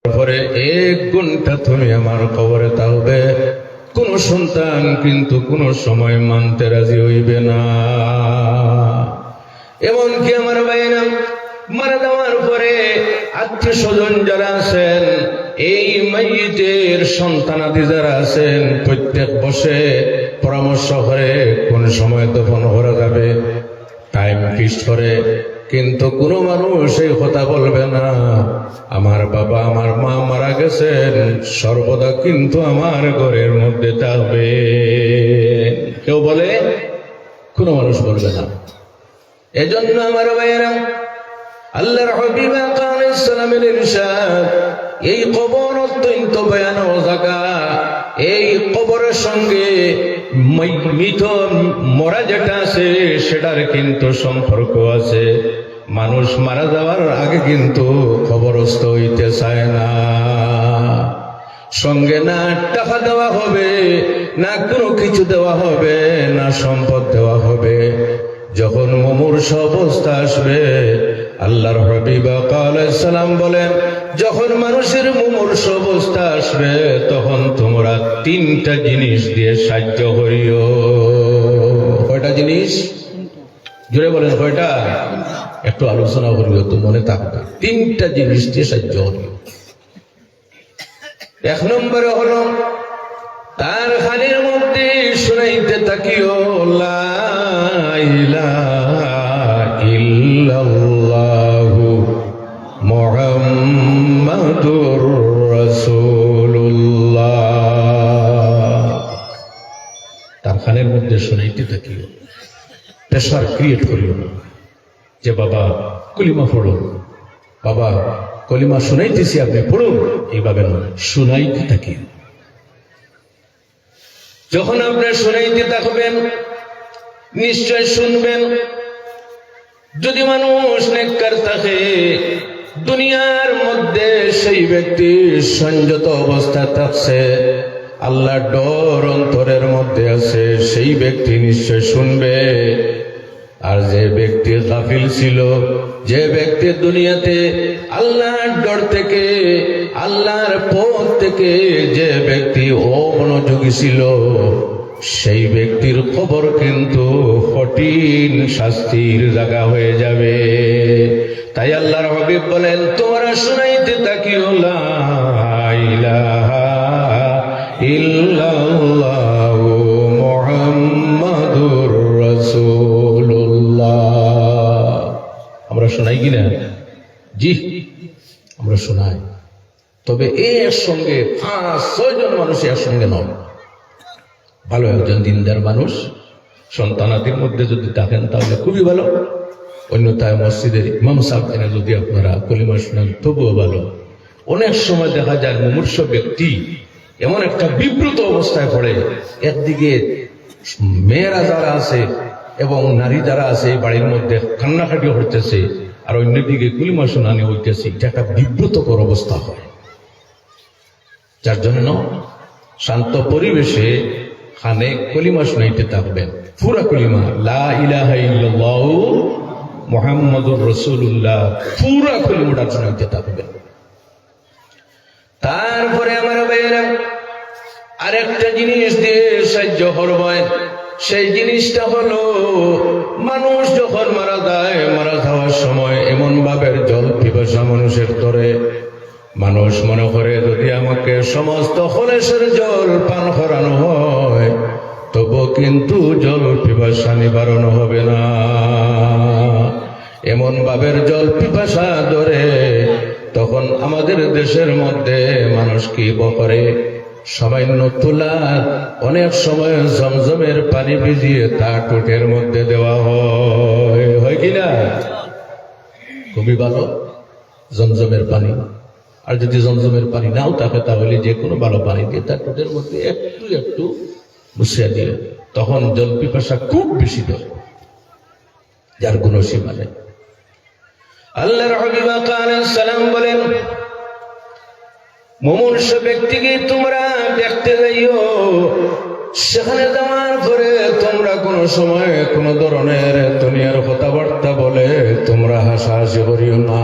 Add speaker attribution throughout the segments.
Speaker 1: পরে 1 ঘন্টা তুমি আমার কবরে থাকবে, কোন সন্তান কিন্তু কোন সময় মানতে রাজি হইবে না। এমনকি আমার ভাইরা মারা যাওয়ার পরে আত্মীয় স্বজন যারা আছেন, এই মাইয়িতের সন্তানাদি যারা আছেন, প্রত্যেক বসে পরামর্শ করে কোন সময় দফন করা যাবে, টাইম ফিক্সড করে। কিন্তু কোন মানুষ এই কথা বলবে না আমার বাবা আমার মা মারা গেছেন, সর্বদা কিন্তু আমার ঘরের মধ্যে থাকবে। কেউ বলে? কোন মানুষ বলবে না। এজন্য আমার ভাইয়েরা, আল্লাহর হাবিব আলাইহিস সালামের ইরশাদ, এই কবর অত্যন্ত ভয়ানক জায়গা। এই কবরের সঙ্গে মৃত মরা যেটা আছে সেটার কিন্তু সম্পর্ক আছে। মানুষ মারা যাওয়ার আগে কিন্তু কবরস্থ হইতে চায় না। সঙ্গে না টাকা দেওয়া হবে, না কোনো কিছু দেওয়া হবে, না সম্পদ দেওয়া হবে। যখন মুমূর্ষ অবস্থা আসবে, আল্লাহর হাবিব আলাইহিস সালাম বলেন, যখন মানুষের মুমূর্ষ অবস্থা আসবে তখন তোমরা 3টা জিনিস দিয়ে সাহায্য করিও। কয়টা জিনিস? জোরে বলেন কয়টা? একটু আলোচনা করিও তো মনে থাকবে। 3টা জিনিস দিয়ে সাহায্য করিও। 1 নম্বরে হলো তার খানের মধ্যে শুনাইতে থাকিও, লা ইলাহা ইল্লাল্লাহু মুহাম্মাদুর রাসূলুল্লাহ। তার খানের মধ্যে শুনাইতে থাকিও, প্রেসার ক্রিয়েট করিও না যে বাবা কলিমা পড়ো, বাবা কলিমা শুনাইতেছি আপনি পড়ুন, এইভাবে নয়, শুনাইতে থাকিও। যখন আপনি শুনাইতে থাকবেন নিশ্চয় শুনবেন। যদি মানুষ নেককার থাকে, দুনিয়ার মধ্যে সেই ব্যক্তি সংযত অবস্থায় থাকছে, আল্লাহর ডর অন্তরের মধ্যে আছে, সেই ব্যক্তি নিশ্চয় শুনবে। আর যে ব্যক্তি গাফিল ছিল, যে ব্যক্তি দুনিয়াতে আল্লাহর ডর থেকে, আল্লাহর পথ থেকে যে ব্যক্তি অমনোযোগী ছিল, সেই ব্যক্তির খবর কিন্তু কঠিন শাস্তির জায়গা হয়ে যাবে। তাই আল্লাহর হাবিব বলেন, তোমরা শুনাইতে থাকিও, লা ইলাহা ইল্লাল্লাহু মুহাম্মাদুর রাসূলুল্লাহ। আমরা শোনাই কিনা? জি, আমরা শোনাই। তবে এর সঙ্গে 5-6 জন মানুষ এর সঙ্গে নয়। ভালো একজন দিনদার মানুষ সন্তানাদের মধ্যে যদি থাকেন তাহলে খুবই ভালো। অন্যথায় মসজিদের ইমাম সাহেব এনে যদি আপনারা কলিমা শোনান তবুও ভালো। অনেক সময় দেখা যায় মুমূর্ষ ব্যক্তি এমন একটা বিব্রত অবস্থায় পড়ে, একদিকে মেয়েরা যারা আছে এবং নারী যারা আছে এই বাড়ির মধ্যে কান্নাকাটি হইতেছে, আর অন্যদিকে কলিমা শোনানি হইতেছে, এটা একটা বিব্রতকর অবস্থা হয়। যার জন্য শান্ত পরিবেশে খানে কলিমা শুনাইতে থাকবেন, পুরা কলিমা লা ইলাহা ইল্লাল্লাহু মুহাম্মাদুর রাসূলুল্লাহ, পুরা কলিমাটা শুনাইতে থাকবেন। তারপরে আমার ভাইয়েরা আরেকটা জিনিস দিয়ে সাহায্য করবেন। সেই জিনিসটা হলো, মানুষ যখন মারা যায়, মারা যাওয়ার সময় এমন ভাবের জল পিপাসা মানুষের ধরে, মানুষ মনে করে যদি আমাকে সমস্ত খলেসের জল পান করানো হয় তবু কিন্তু জল পিপাসা নিবারণ হবে না। এমন ভাবের জল পিপাসা ধরে, তখন আমাদের দেশের মধ্যে মানুষ কি করে, সামান্য তুলা অনেক সময় জমজমের পানি ভিজিয়ে তা ঠোঁটের মধ্যে দেওয়া হয় কিনা? খুবই ভালো জমজমের পানি। আর যদি জমজমের পানি নাও থাকে তাহলে যে কোনো ভালো পানি দিয়ে তার ঠোঁটের মধ্যে একটু একটু বসিয়ে দিয়ে, তখন জল পিপাসা খুব বেশি ধরে, যার কোনো সীমা নেই। আল্লাহর হাবিব আলাইহিস সালাম বলেন, মুমূর্ষ ব্যক্তিকে তোমরা দেখতে যাইও, সেখানে যাওয়ার পরে তোমরা কোনো সময় কোনো ধরনের দুনিয়ার কথাবার্তা বলে তোমরা হাসাহাসি করিও না।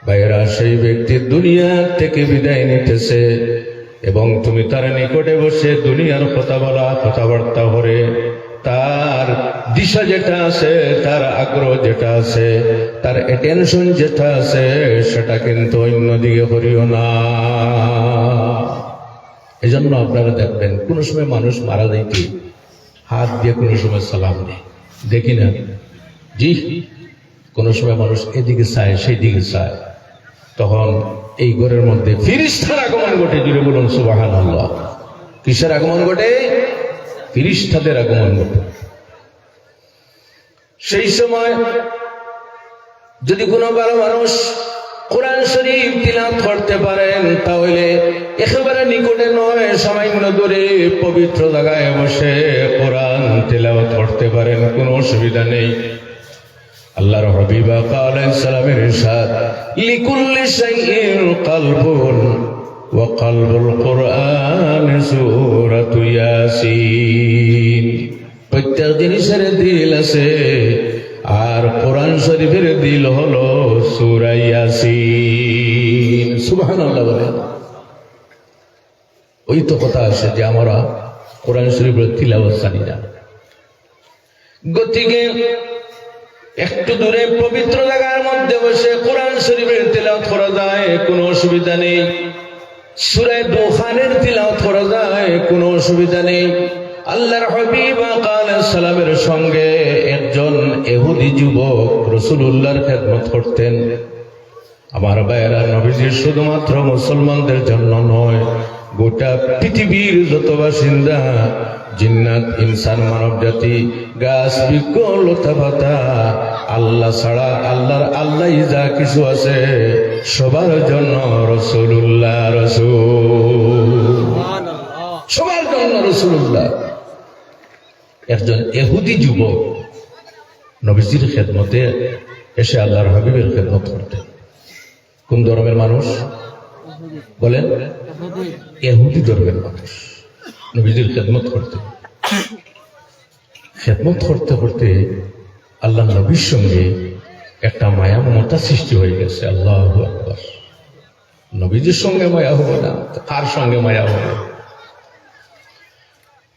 Speaker 1: ভাইয়েরা, সেই ব্যক্তি দুনিয়া থেকে বিদায় নিতেছে এবং তুমি তার নিকটে বসে দুনিয়ার কথা বলা, কথাবার্তা করে তার দিশা যেটা আছে, তার আগ্রহ যেটা আছে, তার অ্যাটেনশন যেটা আছে, সেটা কিন্তু অন্যদিকে করিও না। এজন্য আপনারা দেখবেন কোন সময় মানুষ মারা যাইতে হাত দিয়ে কোনো সময় সালাম নেই, দেখি না? জি, কোন সময় মানুষ এদিকে চায়, সেই দিকে চায়, তখন এই ঘরের মধ্যে ফিরিস্তার আগমন ঘটে। জুড়ে বলুন সুবহানাল্লাহ। কিসের আগমন ঘটে? ফিরিস্তাদের আগমন ঘটে। সেই সময় যদি কোনো ভালো মানুষ কোরআন শরীফ তিলাওয়াত করতে পারেন, তাহলে একেবারে নিকটে নয়, সামান্য দূরে পবিত্র জায়গায় বসে কোরআন তিলাওয়াত করতে পারেন, কোনো অসুবিধা নেই। আল্লাহর হাবিব আলাইহিস সালামের ইরশাদ, লিকুল্লি শাইইন কলবুন ওয়া কলবুল কুরআন সূরাতু ইয়াসিন। প্রত্যেক জিনিসের দিল আছে, আর কোরআন শরীফের দিল হলো সূরা ইয়াসিন। সুবহানাল্লাহ বলেন। ওই তো কথা আছে যে আমরা কোরআন শরীফের তিলাওয়াত জানি না, গতিকে একটু দূরে পবিত্র জায়গার মধ্যে বসে কোরআন শরীফের তিলাওয়াত করা যায়, কোনো অসুবিধা নেই। সূরা দুখানের তিলাওয়াত করা যায়, কোনো অসুবিধা নেই। আল্লাহর হাবিব আলাইহিস সালামের সঙ্গে একজন ইহুদি যুবক রাসূলুল্লাহর খেদমত করতেন। আমার ভাইয়েরা, নবীজি শুধুমাত্র মুসলমানদের জন্য নয়, গোটা পৃথিবীর যত বাসিন্দা, জিন্নাত, ইনসান, মানব জাতি, গাছ, বৃক্ষ, লতা পাতা, আল্লাহ ছাড়া আল্লাহ যা কিছু আছে সবার জন্য রাসূলুল্লাহ, সবার জন্য রাসূলুল্লাহ। একজন ইহুদি যুবক নবীজির খেদমতে এসে আল্লাহর হাবিবের খেদমত করতেন। কোন ধর্মের মানুষ বলেন? ইহুদি ধর্মের মানুষ নবীজির খেদমত করতেন। খেদমত করতে করতে আল্লাহ নবীর সঙ্গে একটা মায়া মমতা সৃষ্টি হয়ে গেছে। আল্লাহু আকবার। নবীজির সঙ্গে মায়া হবে না, কার সঙ্গে মায়া হবে?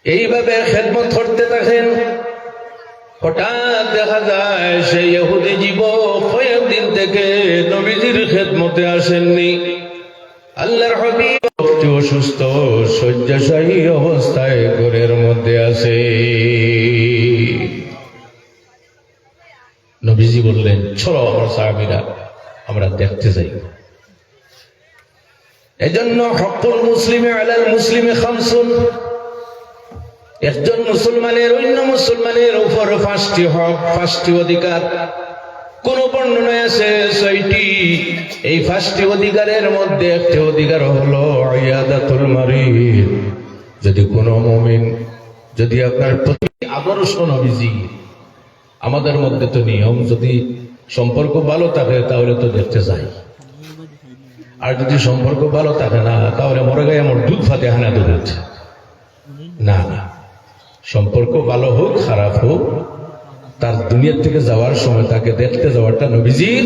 Speaker 1: এইভাবে খেদমত করতে থাকেন। হঠাৎ দেখা যায় সেই ইহুদি যুবক কয়েকদিন থেকে নবীজির খেদমতে আসেননি। আল্লাহর হাবিব অসুস্থ, শয্যাশায়ী অবস্থায় ঘরের মধ্যে আছে। নবীজি বললেন, চলো আমার সাহাবীরা আমরা দেখতে যাই। এজন্য হকুল মুসলিমে আলাল মুসলিমে খামসুন, একজন মুসলমানের অন্য মুসলমানের উপর 5টি হক, 5টি অধিকার। কোন বর্ণনায় আছে 6টি। এই 5টি অধিকারের মধ্যে একটি অধিকার হলো ইয়াদাতুল মারিদ। যদি কোনো মুমিন, যদি আপনার প্রতি আদর্শ নবীজি, আমাদের মধ্যে তো নিয়ম, যদি সম্পর্ক ভালো থাকে তাহলে তো দেখতে যাই, আর যদি সম্পর্ক ভালো থাকে না তাহলে মরে গায়ে আমার দুধ ফাতে হানা দুধ। না না, সম্পর্ক ভালো হোক খারাপ হোক, তার দুনিয়ার থেকে যাওয়ার সময় তাকে দেখতে যাওয়াটা নবীজির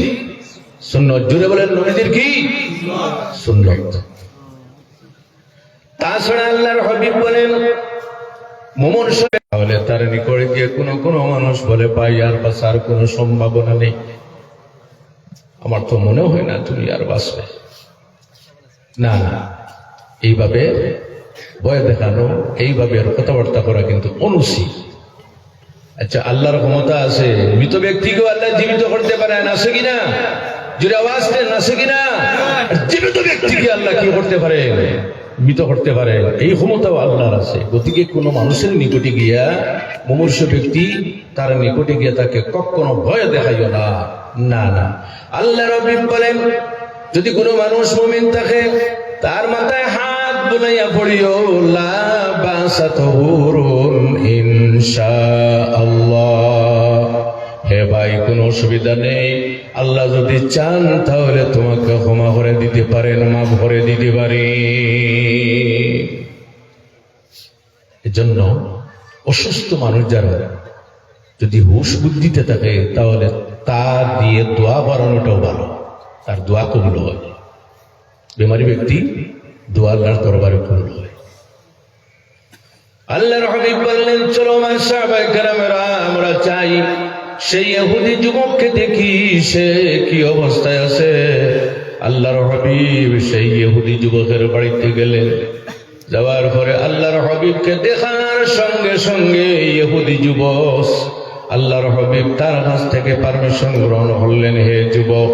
Speaker 1: সুন্নত। জুড়ে বলেন, নবীজির কি সুন্নত। তাছাড়া আল্লাহর হাবিব বলেন, মুমিন তাহলে তার নিকটে গিয়ে কোনো মানুষ বলে, ভাই আর বাঁচার কোনো সম্ভাবনা নেই, আমার তো মনে হয় না তুমি আর বাঁচবে। না না, এইভাবে ভয় দেখানো, এইভাবে আর কথাবার্তা করা কিন্তু অনুচিত। আচ্ছা, আল্লাহর ক্ষমতা আছে, মৃত ব্যক্তিকেও আল্লাহ জীবিত করতে পারেন, আছে কিনা? যদি আওয়াজ দেন, আছে কিনা? জীবিত ব্যক্তিকে আল্লাহ কি করতে পারে? মৃত করতে পারে। এই ক্ষমতাও আল্লাহর আছে। গতিকে কোনো মানুষের নিকটে গিয়া, মুমূর্ষু ব্যক্তি, তার নিকটে গিয়া তাকে কখনো ভয় দেখাইও না। না না, আল্লাহর হাবিব বলেন, যদি কোনো মানুষ মুমিন থাকে, তার মাথায় হাত বুলাইয়া পড়িও, লা বাসা তাহুরুন ইনশাআল্লাহ। হে ভাই, কোনো অসুবিধা নেই, আল্লাহ যদি চান তাহলে তোমাকে ক্ষমা করে দিতে পারেন, মাফ করে দিতে পারে। এজন্য অসুস্থ মানুষ যারা যদি হুশ বুদ্ধিতে থাকে, তাহলে তা দিয়ে দোয়া বাড়ানোটাও ভালো। তার দোয়া কবুল হয়। বেমারি ব্যক্তি দোয়া আল্লাহর দরবারে কবুল হয়। আল্লাহর হাবিব বললেন, চলো আমার সাহাবায়ে কেরামেরা, আমরা চাই সেই ইহুদি যুবককে দেখি সে কি অবস্থায় আছে। আল্লাহর হাবিব সেই ইহুদি যুবকের বাড়িতে গেলেন। যাওয়ার পরে আল্লাহর হাবিবকে দেখার সঙ্গে সঙ্গে ইহুদি যুবক আল্লাহর হাবিব তার কাছ থেকে পারমিশন গ্রহণ করলেন, হে যুবক,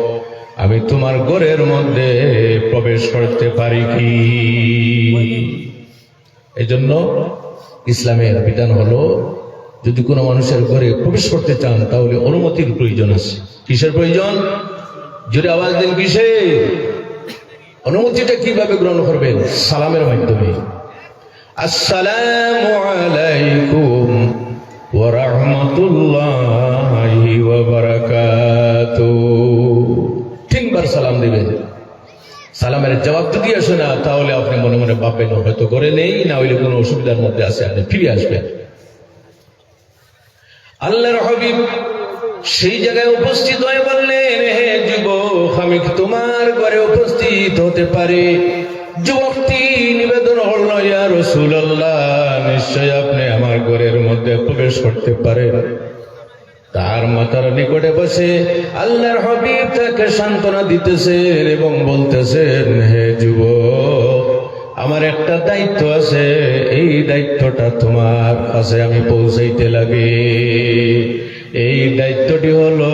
Speaker 1: আমি তোমার ঘরের মধ্যে প্রবেশ করতে পারি কি? এজন্য ইসলামের বিধান হলো, যদি কোনো মানুষের ঘরে প্রবেশ করতে চান তাহলে অনুমতির প্রয়োজন আছে। কিসের প্রয়োজন? যদি আওয়াজ দেন কিসের? অনুমতিটা কিভাবে গ্রহণ করবেন? সালামের মাধ্যমে। আসসালামু আলাইকুম ওয়া রাহমাতুল্লাহি ওয়া বারাকাতুহু, তিনবার সালাম দিবেন। সালামের জবাব যদি আসে না, তাহলে আপনি মনে মনে ভাববেন হয়তো করে নেই, না হইলে কোনো অসুবিধার মধ্যে আছে, আপনি ফিরে আসবেন। আল্লাহর হাবিব সেই জায়গায় উপস্থিত হয়ে বললেন, হে যুবক, আমি তোমার ঘরে উপস্থিত হতে পারি? যুবকটি নিবেদন করল, ইয়া রাসূলুল্লাহ, নিশ্চয় আপনি আমার ঘরের মধ্যে প্রবেশ করতে পারেন। তার মাথার নিকটে বসে আল্লাহর হাবিব তাকে সান্ত্বনা দিতেছেন এবং বলতেছেন, হে যুবক, আমার একটা দায়িত্ব আছে, এই দায়িত্বটা তোমার কাছে আমি পৌঁছাইতে লাগে। এই দায়িত্বটি হলো,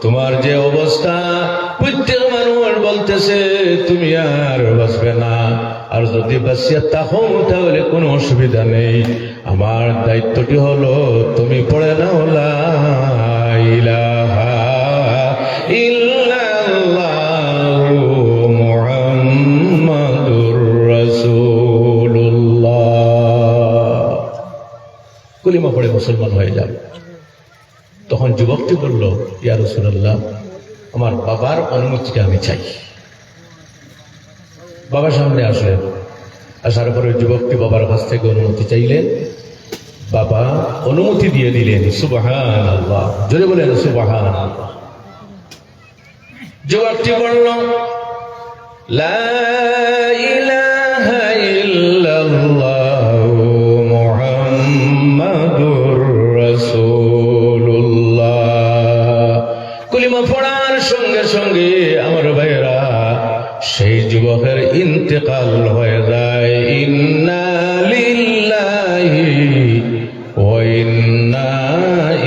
Speaker 1: তোমার যে অবস্থা, প্রত্যেক মানুষ বলতেছে তুমি আর বাঁচবে না, আর যদি বাঁচিয়া থাকো তাহলে কোনো অসুবিধা নেই। আমার দায়িত্বটি হলো, তুমি পড়ে নাও লা ইলাহা ইল্লাল্লাহু মুহাম্মাদুর রাসূলুল্লাহ। কলিমা পড়ে মুসলমান হয়ে যাবে। তখন যুবকটি বলল, ইয়া রাসূলুল্লাহ, আমার বাবার অনুমতিটা আমি চাই। বাবার সামনে আসলেন। আসার পরে যুবকটি বাবার কাছ থেকে অনুমতি চাইলেন। বাবা অনুমতি দিয়ে দিলেন। সুবহানাল্লাহ, জোরে বলেন সুবহানাল্লাহ। যুবকটি বলল, লা ইলাহা ইল্লাল্লাহু মুহাম্মাদুর রাসূলুল্লাহ। কলিমা পড়ার সঙ্গে সঙ্গে আমার ভাইয়েরা, সেই যুবকের ইন্তেকাল হয়ে যায়। ইন্না লিল্লাহি ওয়া ইন্না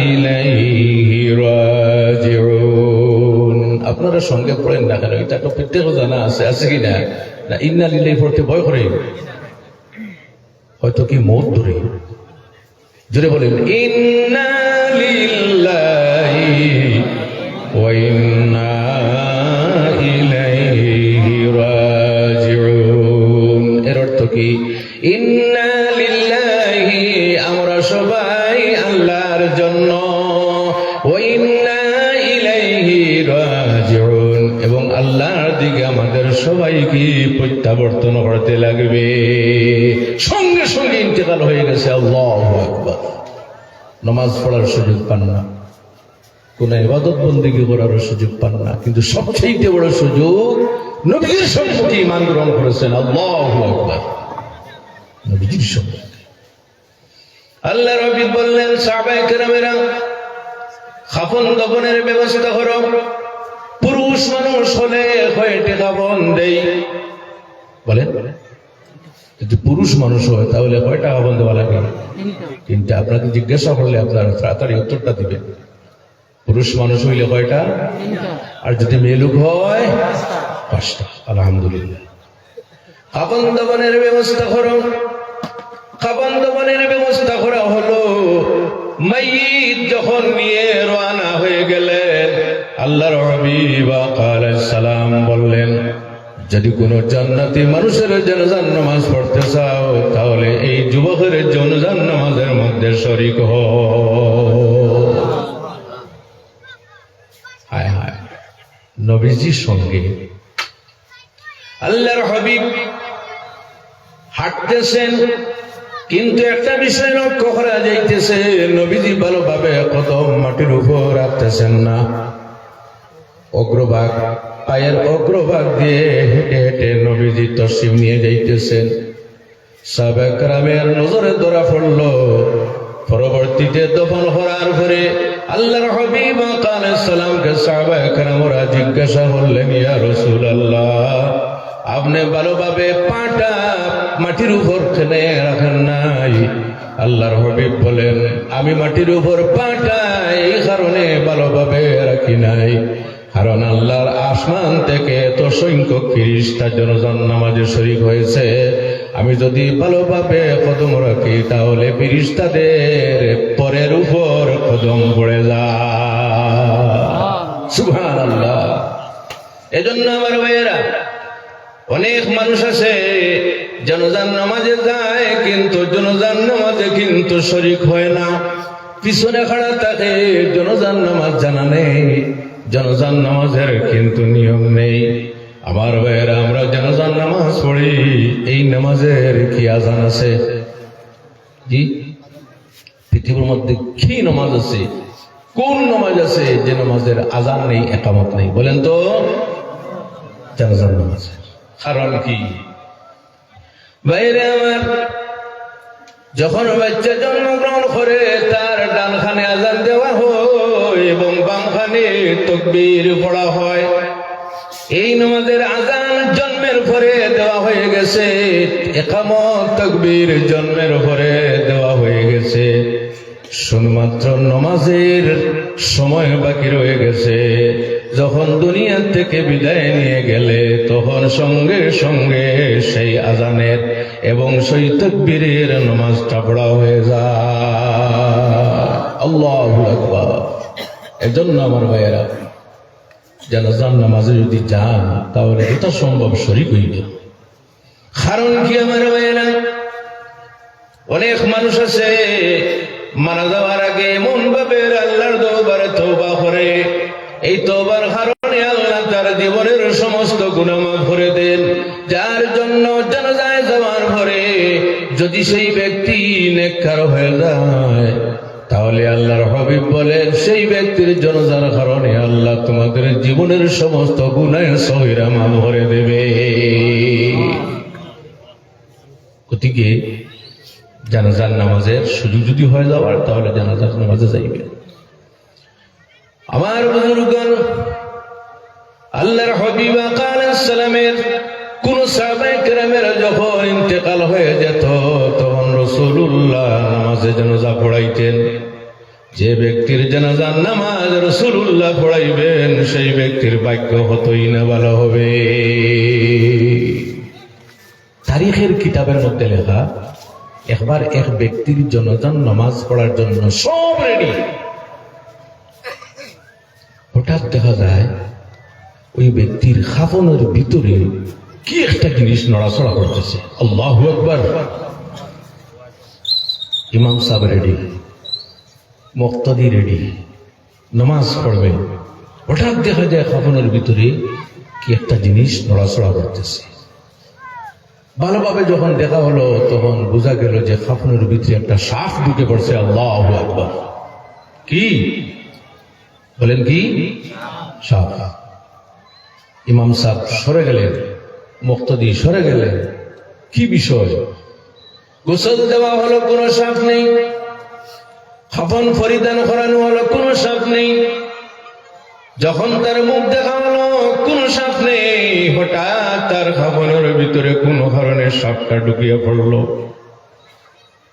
Speaker 1: ইলাইহি রাজিউন। আপনারা সঙ্গে পড়েন না কেন? এটা তো প্রত্যেক জানা আছে, আছে কি না? না ইন্না লিল্লাহি পড়তে ভয় করে, হয়তো কি মত ধরে। জোরে বলেন, ইন্না লিল্লাহি ওয়া ইন্না ইলাইহি রাজিউন। এর অর্থ কি? ইন্না লিল্লাহি, আমরা সবাই আল্লাহর জন্য, ওয়া ইন্না ইলাইহি রাজিউন, এবং আল্লাহর দিকে আমাদের সবাইকে প্রত্যাবর্তন করতে লাগবে। সঙ্গে সঙ্গে ইন্তেকাল হয়ে গেছে। আল্লাহু আকবার। নামাজ পড়ার সুযোগ পান না, কোন ইবাদত বন্দেগী করার সুযোগ পান না, কিন্তু সবচেয়ে বড় সুযোগ নবীর সম্পর্কে ঈমান গ্রহণ করেছেন। আল্লাহু আকবার। নবীর সম্পর্কে আল্লাহর হাবিব বললেন, সাহাবায়ে কেরামেরা, খাফন দাফনের ব্যবস্থা করো। পুরুষ মানুষ হলে কয়টি কাফন দেই? বলেন, যদি পুরুষ মানুষ হয় তাহলে কয়টা কাফন দেওয়া লাগে? তিনটা। আপনাকে জিজ্ঞাসা করলে আপনারা তাড়াতাড়ি উত্তরটা দিবেন। পুরুষ মানুষ হইলে কয়টা? আর যদি মেয়ে লোক হয়? পাঁচটা। আলহামদুলিল্লাহ। কাফন দাফনের ব্যবস্থা করো। কাফন দাফনের ব্যবস্থা করা হলো। মাইয়িত যখন নিয়ে রওনা হয়ে গেলেন, আল্লাহর হাবিব আলাইহিস সালাম বললেন, যদি কোনো জান্নাতি মানুষের জানাজার নামাজ পড়তে চাও তাহলে এই যুবকের জানাজার নামাজের মধ্যে শরীক হও। হায় হায়, নবীজির সঙ্গে আল্লাহর হাবিব হাঁটতেছেন, কিন্তু একটা বিষয় লক্ষ্য করা যাইতেছে, নবীজি ভালোভাবে কদম মাটির উপর রাখতেছেন না। অগ্রভাগ, পায়ের অগ্রভাগ দিয়ে হেঁটে হেঁটে নবীজি তশরিফ নিয়ে যাইতেছেন। সাহাবায়ে কেরামের নজরে ধরা পড়ল। পরবর্তীতে দফন করার পরে আল্লাহর হাবিব আলাইহিস সালামকে সাহাবায়ে কেরামরা জিজ্ঞাসা করলেন, ইয়া রাসূলুল্লাহ, আপনি ভালোভাবে পাটা মাটির উপর টেনে রাখেন নাই? আল্লাহর হাবিব বলেন, আমি মাটির উপর পাটা এই কারণে ভালোভাবে রাখি নাই, কারণ আল্লাহর আসমান থেকে এত সংখ্যক ফেরেশতা জনজান নামাজে শরীক হয়েছে। আমি যদি ভালোভাবে কদম রাখি তাহলে ফেরেশতাদের পরের উপর কদম পড়ে যায়। সুবহানাল্লাহ। এজন্য আমার ভাইয়েরা, অনেক মানুষ আছে জনজান নামাজে যায়, কিন্তু জনজান নামাজে কিন্তু শরীক হয় না, পিছনে খাড়া থাকে। জনজান নামাজ জানা নেই, জনজান নামাজের কিন্তু নিয়ম নেই। আমার ভাইয়েরা, আমরা জনজান নামাজ পড়ি, এই নামাজের কি আজান আছে? জি, পৃথিবীর মধ্যে কি নামাজ আছে, কোন নামাজ আছে যে নামাজের আজান নেই, একামত নেই? বলেন তো। জনজান নামাজ। কারণ কি? বাইরে আমার, যখন বাচ্চা জন্মগ্রহণ করে তার ডানখানে আজান দেওয়া হয় এবং বামখানে তাকবীর পড়া হয়। এই নামাজের আজান জন্মের পরে দেওয়া হয়ে গেছে, ইকামত তাকবীর জন্মের পরে দেওয়া হয়ে গেছে। শুধুমাত্র নামাজের সময় বাকি রয়ে গেছে। যখন দুনিয়া থেকে বিদায় নিয়ে গেলে তখন সঙ্গে সঙ্গে সেই আজানের এবং সেই তাকবীরের নামাজটা পড়া হয়ে যায়। আল্লাহু আকবার। এজন্য আমার ভাইয়েরা, জানাজার নামাজে যদি যান তাহলে এটা সম্ভব শরীক হইবে। কারণ কি আমার ভাইয়েরা, অনেক মানুষ আছে মারা যাওয়ার আগে এমন ভাবে আল্লাহর দরবারে তওবা করে, এই তওবার কারণে আল্লাহ তার জীবনের সমস্ত গুনাহ মাফ করে দেন। যার জন্য জানাজায় যাওয়ার পরে যদি সেই ব্যক্তি নেককার হয়ে যায় তাহলে আল্লাহর হাবিব বলেন, সেই ব্যক্তির জানাজার কারণে আল্লাহ তোমাদের জীবনের সমস্ত গুনাহ সগীরা মাফ করে দেবে। গতিকে জানাজার নামাজের সুযোগ যদি হয়ে যাওয়ার তাহলে জানাজার নামাজে যাইবে। আমার বুজুর্গগণ, আল্লাহর হাবিব আলাইহিস সালামের কোন সাহাবায়ে কেরামের যখন ইন্তেকাল হয়ে যেত তখন রাসূলুল্লাহ নামাজে জানাজা পড়াইতেন। যে ব্যক্তির জানাজার নামাজ রাসূলুল্লাহ পড়াইবেন সেই ব্যক্তির ভাগ্য কতই না ভালো হবে। তারিখের কিতাবের মধ্যে লেখা, একবার এক ব্যক্তির জানাজার নামাজ পড়ার জন্য সব রেডি, হঠাৎ দেখা যায় ওই ব্যক্তির খাফনের ভিতরে কি একটা জিনিস নড়াচড়া করতেছে। আল্লাহু আকবার। ইমাম সাহেব রেডি, মুক্তাদি রেডি, নামাজ পড়বে। হঠাৎ দেখা যায় খাফনের ভিতরে কি একটা জিনিস নড়াচড়া করতেছে। ভালোভাবে যখন দেখা হলো তখন বোঝা গেল যে খাফনের ভিতরে একটা সাপ ঢুকে পড়ছে। আল্লাহু আকবার। কি বলেন? কি সাপ? ইমাম সাহেব সরে গেলেন, মুক্তাদি সরে গেলেন। কি বিষয়? গোসল দেওয়া হলো, কোনো সাপ নেই। খাফন পরিধান করানো হলো, কোনো সাপ নেই। যখন তার মুখ দেখা হলো, কোনো সাপ নেই। হঠাৎ তার খাফনের ভিতরে কোনো কারণে সাপটা ঢুকিয়ে পড়লো।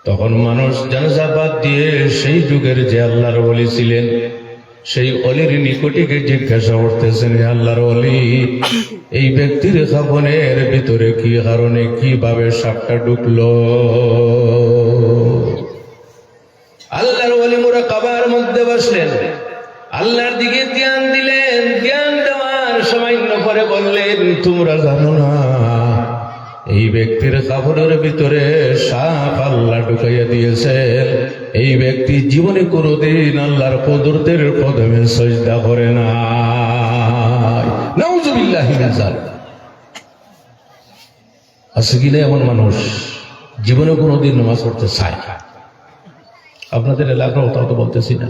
Speaker 1: তখন মানুষ জানাজা বাদ দিয়ে সেই যুগের যে আল্লাহর ওলি ছিলেন সেই অলির নিকটিকে জিজ্ঞাসা করতেছেন, আল্লাহর ওলি, এই ব্যক্তির খাফনের ভিতরে কি কারণে কিভাবে সাপটা ঢুকলো? আল্লাহর ওলি মুরাকাবার মধ্যে বসলেন, আল্লাহর দিকে ধ্যান দিলেন। ধ্যান দেওয়ার সামান্য পরে বললেন, তোমরা জানো না এই ব্যক্তির কাপড়ের ভিতরে সাপ আল্লাহ ঢুকাইয়া দিয়েছেন। এই ব্যক্তি জীবনে কোনোদিন আল্লাহর কুদরতের কদমে সিজদা করে না। নাউযুবিল্লাহি মিন যালিক। আছে কিনা এমন মানুষ জীবনে কোনোদিন নামাজ পড়তে চায় না? আপনাদের এলাকার কথা তো বলতেছি না,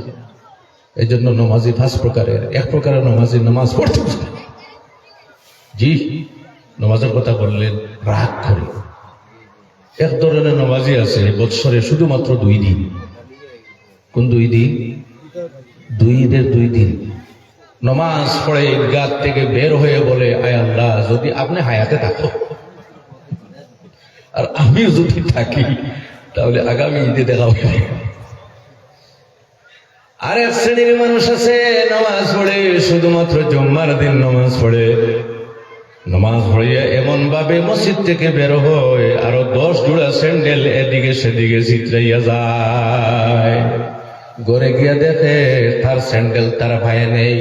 Speaker 1: এই জন্য নমাজি 5 প্রকারের। এক প্রকারের নমাজি নামাজ পড়তে পারে, জি নমাজের কথা বললেন রাগ করে। এক ধরনের নমাজি আছে বৎসরে শুধুমাত্র 2 দিন। কোন 2 দিন? 2 ঈদের 2 দিন নমাজ পড়ে ঈদগাহ থেকে বের হয়ে বলে, আয় আল্লাহ, যদি আপনি হায়াতে থাকো আর আমিও যদি থাকি তাহলে আগামী ঈদে দেখা হবে। আর এক শ্রেণীর মানুষ আছে নামাজ পড়ে শুধুমাত্র জুম্মার দিন নামাজ পড়ে। নামাজ পড়িয়া এমন ভাবে মসজিদ থেকে বের হয় আরো 10 জোড়া স্যান্ডেল এদিকে সেদিকে ছিটরাইয়া যায়। ঘরে গিয়া দেখে তার স্যান্ডেল তার ভাই নেই,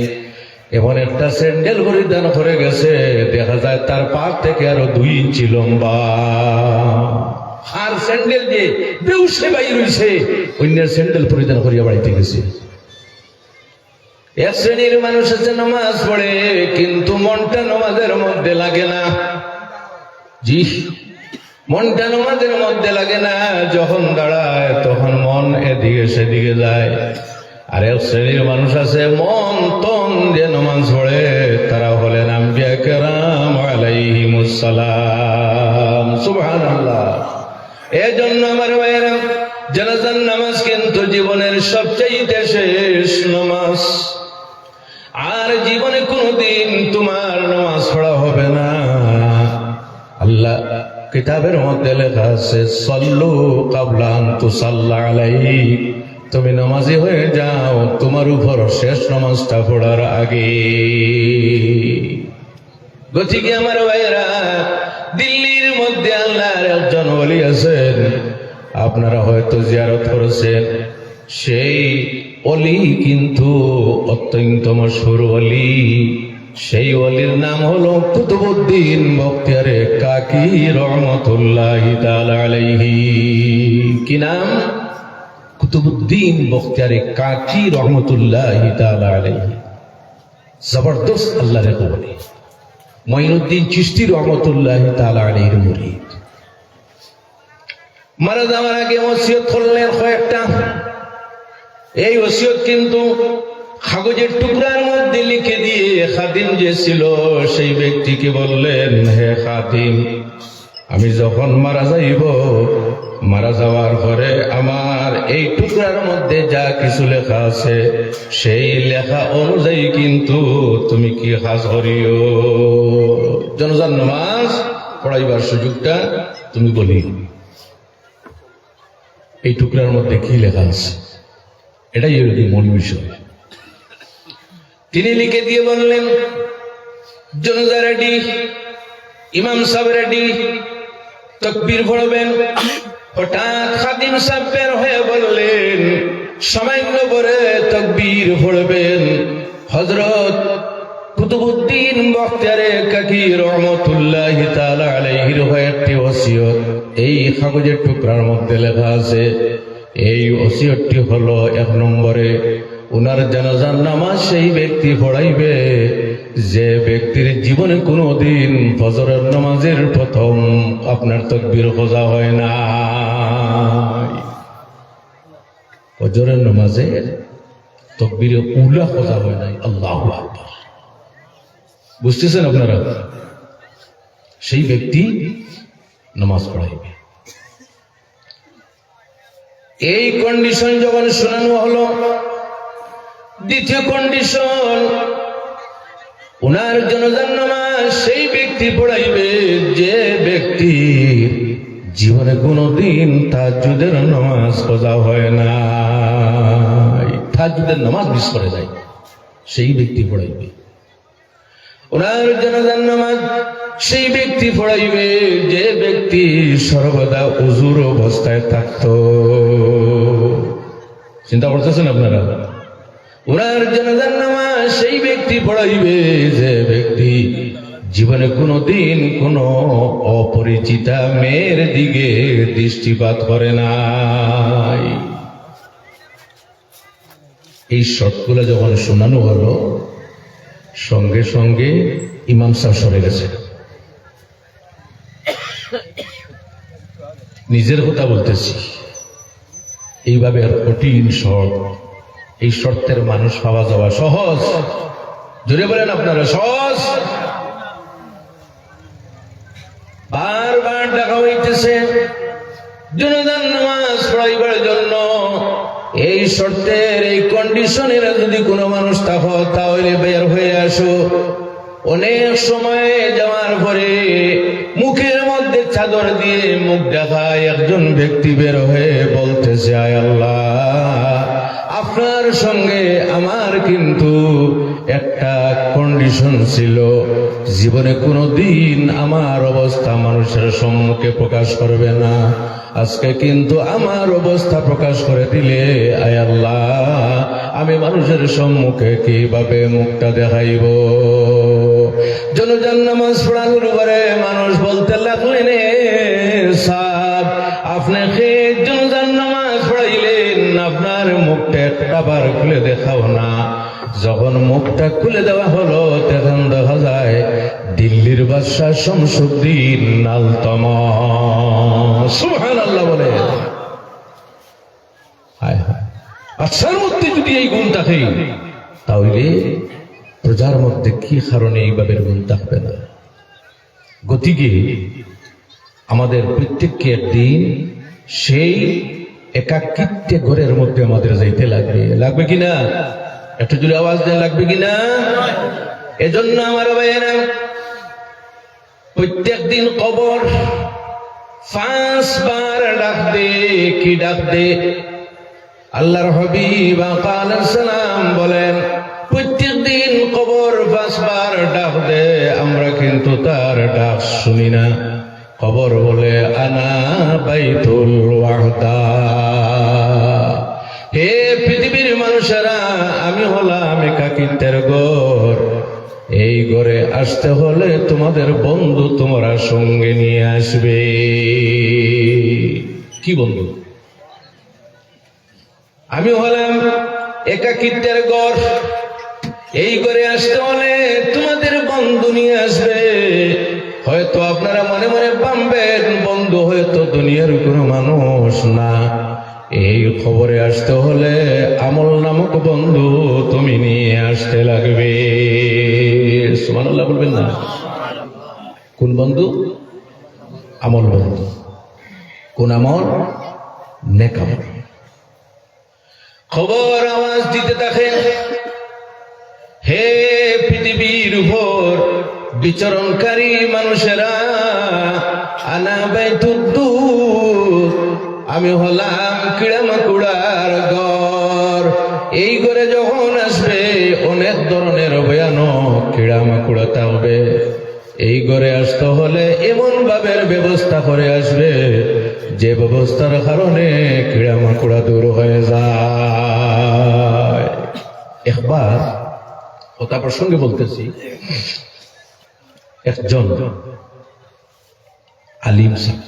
Speaker 1: এমন একটা স্যান্ডেল পরিধান করে গেছে, দেখা যায় তার পা থেকে আরো 2 ইঞ্চি লম্বা। আর স্যান্ডেল যে বেউসে বাইর হইছে, অন্যের স্যান্ডেল পরিধান করিয়া বাড়িতে গেছে। এক শ্রেণীর মানুষ আছে নামাজ পড়ে কিন্তু মনটা নামাজের মধ্যে লাগে না, জি মনটা নামাজের মধ্যে লাগে না। যখন দাঁড়ায় তখন মন এদিকে সেদিকে যায়। আর এক শ্রেণীর মানুষ আছে মন তন দিয়ে নামাজ পড়ে, তারা হলেন আম্বিয়া কেরাম আলাইহিমুস সালাম। সুবহানাল্লাহ। এজন্য আমার ভাইয়েরা, জানাজার নামাজ কিন্তু জীবনের সবচেয়ে শেষ নামাজ। আর জীবনে কোনদিন তোমার নামাজ পড়া হবে না। আল্লাহ কিতাবের মধ্যে লেখা আছে, সাল্লু কাবলা আন তুসাল্লা আলাইহি, তুমি নামাজি হয়ে যাও তোমার উপর শেষ নামাজটা পড়ার আগে। গতিকে আমার ভাইয়েরা, দিল্লির মধ্যে আল্লাহর একজন ওলি আছেন, আপনারা হয়তো জিয়ারত করেছেন। সেই ওলি কিন্তু অত্যন্ত মশহুর ওলি। সেই ওলির নাম হলো কুতুবউদ্দিন বখতিয়ারে কাকি রহমাতুল্লাহি তাআলা আলাইহি। কি নাম? কুতুবউদ্দিন বখতিয়ারে কাকি রহমাতুল্লাহি তাআলা আলাইহি। জবরদস্ত আল্লাহর এক ওলি। মঈনুদ্দিন চিশতি রহমাতুল্লাহি তাআলা আলাইহির মুরিদ। মারা যাওয়ার আগে ওসিয়ত করলেন কয়েকটা। এই ওসিয়ত কিন্তু কাগজের টুকরার মধ্যে লিখে দিয়ে খাদিম যে ছিল সেই ব্যক্তিকে বললেন, হে খাদিম, আমি যখন মারা যাইব, মারা যাওয়ার পরে আমার এই টুকরার মধ্যে যা কিছু লেখা আছে সেই লেখা অনুযায়ী কিন্তু তুমি কি কাজ করিও। জানাজার নামাজ পড়াইবার সুযোগটা তুমি বলি, এই টুকরার মধ্যে কি লেখা আছে, এটাই হলো মূল বিষয়। তিনি লিখে দিয়ে বললেন, জানাজা রেডি, ইমাম সাহেব রেডি, তাকবীর পড়বেন। হঠাৎ খাদিম সাহেব বের হয়ে বললেন, সামান্য পরে তাকবীর পড়বেন। হযরত কুতুবউদ্দিন বখতিয়ারে কাকি রহমাতুল্লাহি তাআলা আলাইহির একটি ওসিয়ত এই কাগজের টুকরার মধ্যে লেখা আছে। এই ওসিয়তটি হলো, 1 নম্বরে উনার জানাজার নামাজ সেই ব্যক্তি পড়াইবে যে ব্যক্তির জীবনে কোনোদিন ফজরের নামাজের প্রথম আপনার তাকবীর খোঁজা হয় না। ফজরের নামাজে তাকবীরে উলা খোঁজা হয় নাই। আল্লাহু আকবার। বুঝতেছেন আপনারা? সেই ব্যক্তি নামাজ পড়াইবে। এই কন্ডিশন যখন শোনানো হলো, দ্বিতীয় কন্ডিশন, উনার জানাজার নামাজ সেই ব্যক্তি পড়াইবে যে ব্যক্তি জীবনে কোনোদিন তাহাজ্জুদের নামাজ পড়া হয় না, তাহাজ্জুদের নামাজ মিস করে যায়, সেই ব্যক্তি পড়াইবে। উনার জানাজার নামাজ সেই ব্যক্তি পড়াইবে যে ব্যক্তি সর্বদা ওযুর অবস্থায় থাকত। চিন্তা করতেছেন আপনারা? উনার জানাজার নামাজ সেই ব্যক্তি পড়াইবে যে ব্যক্তি জীবনে কোনোদিন কোনো অপরিচিতা মেয়ের দিকে দৃষ্টিপাত করে নাই। এই শর্তগুলো যখন শোনানো হলো, সঙ্গে সঙ্গে ইমাম সাহেব সরে গেছে। নিজের কথা বলতেছি, এইভাবে আর কঠিন শর্ত এই শর্তের মানুষ পাওয়া যাওয়া সহজ? জোরে বলেন আপনারা, সহজ? বারবার দেখা হইতেছে জনগণ নামাজ পড়াইবার জন্য। এই শর্তের, এই কন্ডিশনের যদি কোনো মানুষ থাকো তাহলে বের হয়ে আসো। অনেক সময় যাওয়ার পরে মুখের মধ্যে চাদর দিয়ে মুখ ঢাকায় একজন ব্যক্তি বের হয়ে বলতেছে, আয় আল্লাহ, আপনার সঙ্গে আমার কিন্তু একটা কন্ডিশন ছিল, জীবনে কোনোদিন আমার অবস্থা মানুষের সম্মুখে প্রকাশ করবে না, আজকে কিন্তু আমার অবস্থা প্রকাশ করে দিলে আয় আল্লাহ আমি মানুষের সম্মুখে কিভাবে মুখটা দেখাইব? জনজান নামাজ পড়ানোর পরে মানুষ বলতে লাগলেন, সাহেব আপনি কে জনজান নামাজ পড়াইলেন, আপনার মুখটা একটা বার খুলে দেখাও না। যখন মুখটা খুলে দেওয়া হলো তখন দেখা যায় দিল্লির বাদশাহ শামসুদ্দিন আলতামাস। সুবহানাল্লাহ বলে। হায় হায়, বাদশার মধ্যে যদি এই গুণ থাকে তাহলে প্রজার মধ্যে কি কারণে এইভাবে গুণ থাকবে না? গতিকে আমাদের প্রত্যেককে একদিন সেই একাকিত্বে ঘরের মধ্যে আমাদের যাইতে লাগবে। লাগবে কিনা? একটু জোরে আওয়াজ দেন, লাগবে কিনা? এজন্য আমার ভাইয়েরা প্রত্যেক দিন কবর 5 বার ডাক দে। কি ডাক দে? আল্লাহর হাবিব আলাইহিস সালাম বলেন প্রত্যেক দিন কবর 5 বার ডাক দে, আমরা কিন্তু তার ডাক শুনি না। কবর বলে, আনা বাইতুল ওয়াহদা, হে পৃথিবীর মানুষেরা, আমি হলাম একাকিত্বের ঘর। এই ঘরে আসতে হলে তোমাদের বন্ধু তোমরা সঙ্গে নিয়ে আসবে। কি বন্ধু? আমি হলাম একাকিত্বের ঘর, এই ঘরে আসতে হলে তোমাদের বন্ধু নিয়ে আসবে। হয়তো আপনারা মনে মনে ভাববেন বন্ধু হয়তো দুনিয়ার কোনো মানুষ না, এই খবরে আসতে হলে আমল নামক বন্ধু তুমি নিয়ে আসতে লাগবে। সুবহানাল্লাহ বলবেন না? কোন বন্ধু? আমল বন্ধু। কোন আমল? নেক আমল। খবর আওয়াজ দিতে থাকেন, হে পৃথিবীর উপর বিচরণকারী মানুষেরা, আনা বাইতুদ্দুর, আমি হলাম কিড়ামাকুড়ার ঘর। এই ঘরে যখন আসবে অনেক ধরনের ভয়ানক কিড়ামাকুড়া থাকবে। এই ঘরে আসতে হলে এমন ভাবের ব্যবস্থা করে আসবে যে ব্যবস্থার কারণে কিড়ামাকুড়া দূর হয়ে যায়। একবার কথা প্রসঙ্গে বলতেছি, একজন আলিম সাহেব,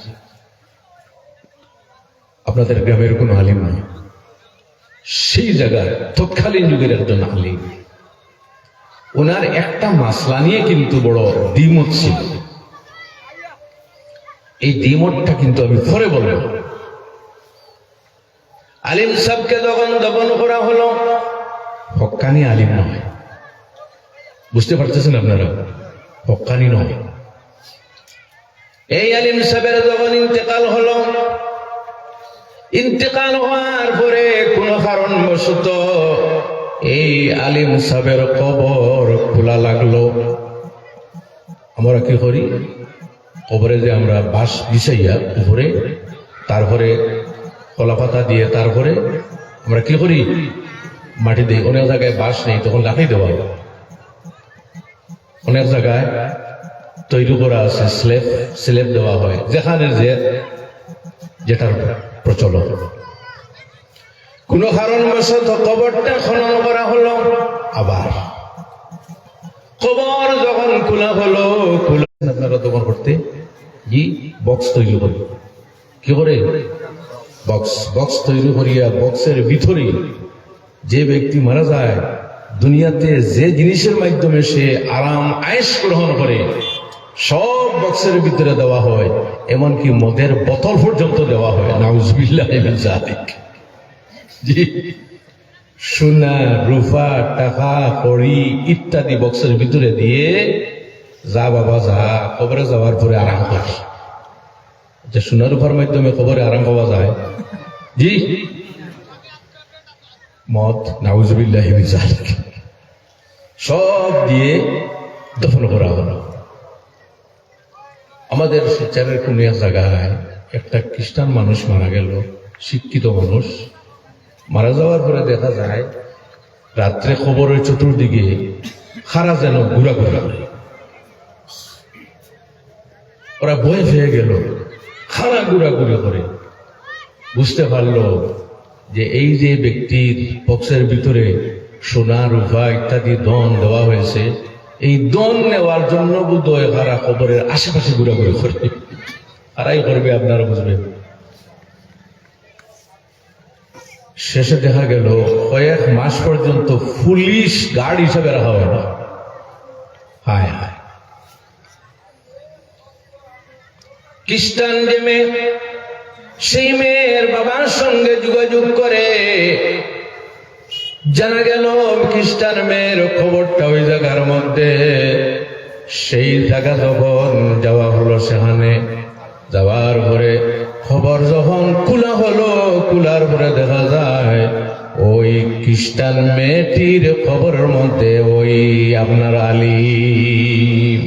Speaker 1: আপনাদের গ্রামের কোন আলিম নয়, সেই জায়গায় তৎকালীন যুগের একজন আলিম, ওনার একটা মাসলা নিয়ে কিন্তু বড় দ্বিমত ছিল। এই দ্বিমতটা কিন্তু আমি পরে বলবো। আলিম সাহেবকে যখন দফন করা হলো, হক্কানি আলিম নয়, বুঝতে পারতেছেন আপনারা? হক্কানি নয়। এই আলিম সাহেবের যখন ইন্তেকাল হলো, ইন্তেকাল হওয়ার পরে কোন কারণবশত এই আলিম সাহেবের কবর খোলা লাগলো। আমরা কি করি? কবরে যে আমরা বাঁশ বিছাইয়া উপরে, তারপরে কলা পাতা দিয়ে তারপরে আমরা কি করি? মাটি দিই। অনেক জায়গায় বাঁশ নেই, তখন লাফাই দেওয়া হয়। অনেক জায়গায় তৈরি করা আছে, স্লেব দেওয়া হয়, যেখানে যেটার প্রচলন। কোন কারণবশত কবরটা খনন করা হলো, আবার কবর যখন খোলা হলো, আপনারা দমন করতে জি বক্স তৈরি করে, কি করে? বক্স তৈরি করিয়া বক্সের ভিতরে যে ব্যক্তি মারা যায়, দুনিয়াতে যে জিনিসের মাধ্যমে সে আরাম আয়েশ গ্রহণ করে সব বক্সের ভিতরে দেওয়া হয়, এমনকি মদের বোতল পর্যন্ত দেওয়া হয়। নাউজুবিল্লাহ মিন যালিক। জি, সোনা রূপা টাকা কড়ি ইত্যাদি বক্সের ভিতরে দিয়ে যা বাবা যা কবরে যাওয়ার পরে আরাম কর। যে সোনা রূপার মাধ্যমে কবরে আরাম পাওয়া যায়, জি মদ নাউজুবিল্লাহি মিন যালিক সব দিয়ে দফন করা হলো। আমাদের শিলচরের কোন এক জায়গায় একটা খ্রিস্টান মানুষ মারা গেল, শিক্ষিত মানুষ মারা যাওয়ার পরে দেখা যায় রাত্রে কবরের চতুর্দিকে খারা যেন ঘুরা ঘুরা করে। ওরা ভয় পেয়ে গেল, খারা ঘুরাঘুরি করে। বুঝতে পারলো যে এই যে ব্যক্তির বক্সের ভিতরে সোনা রূপা ইত্যাদি দন দেওয়া হয়েছে, এই দন নেওয়ার জন্য বোধহয় খারা কবরের আশেপাশে ঘুরাঘুরি করে। আরাই করবে, আপনারা বুঝবেন। শেষে দেখা গেল কয়েক মাস পর্যন্ত পুলিশ গার্ড হিসাবে রাখা হয় না। হায় হায়, খ্রিস্টান যে মেয়ে, সেই মেয়ের বাবার সঙ্গে যোগাযোগ করে জানা গেল খ্রিস্টান মেয়ের খবরটা ওই জায়গার মধ্যে। সেই জায়গা যখন যাওয়া হলো, সেখানে যাওয়ার পরে খবর যখন খোলা হলো, খোলার পরে দেখা যায় ওই খ্রিস্টান মেয়েটির খবরের মধ্যে ওই আপনার আলিম।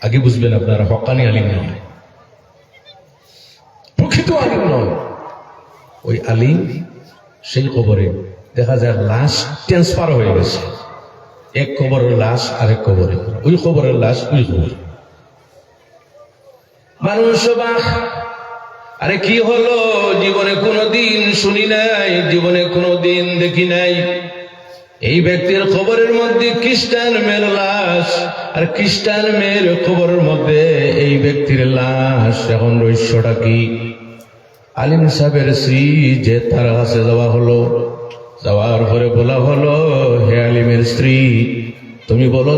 Speaker 1: আগে বুঝবেন আপনারা, হকানি আলিম নয়, প্রকৃত আলিম নয়। ওই আলিম সেই খবরে দেখা যায় লাশ ট্রান্সফার হয়ে গেছে, এক খবরের লাশ আরেক খবরে, ওই খবরের লাশ ওই খবর। মানুষ আরে কি হলো, জীবনে কোনোদিন শুনি নাই, জীবনে কোনোদিন দেখি নাই। এই ব্যক্তির খবরের মধ্যে খ্রিস্টান মেয়ের লাশ, আর খ্রিস্টান মেয়ের খবরের মধ্যে এই ব্যক্তির লাশ। এখন রহস্যটা কি? আলিম সাহেবের শ্রী যে তার কাছে যাওয়া হলো, যাওয়ার পরে বলা হলো, হে আলিমের স্ত্রী, তুমি বলো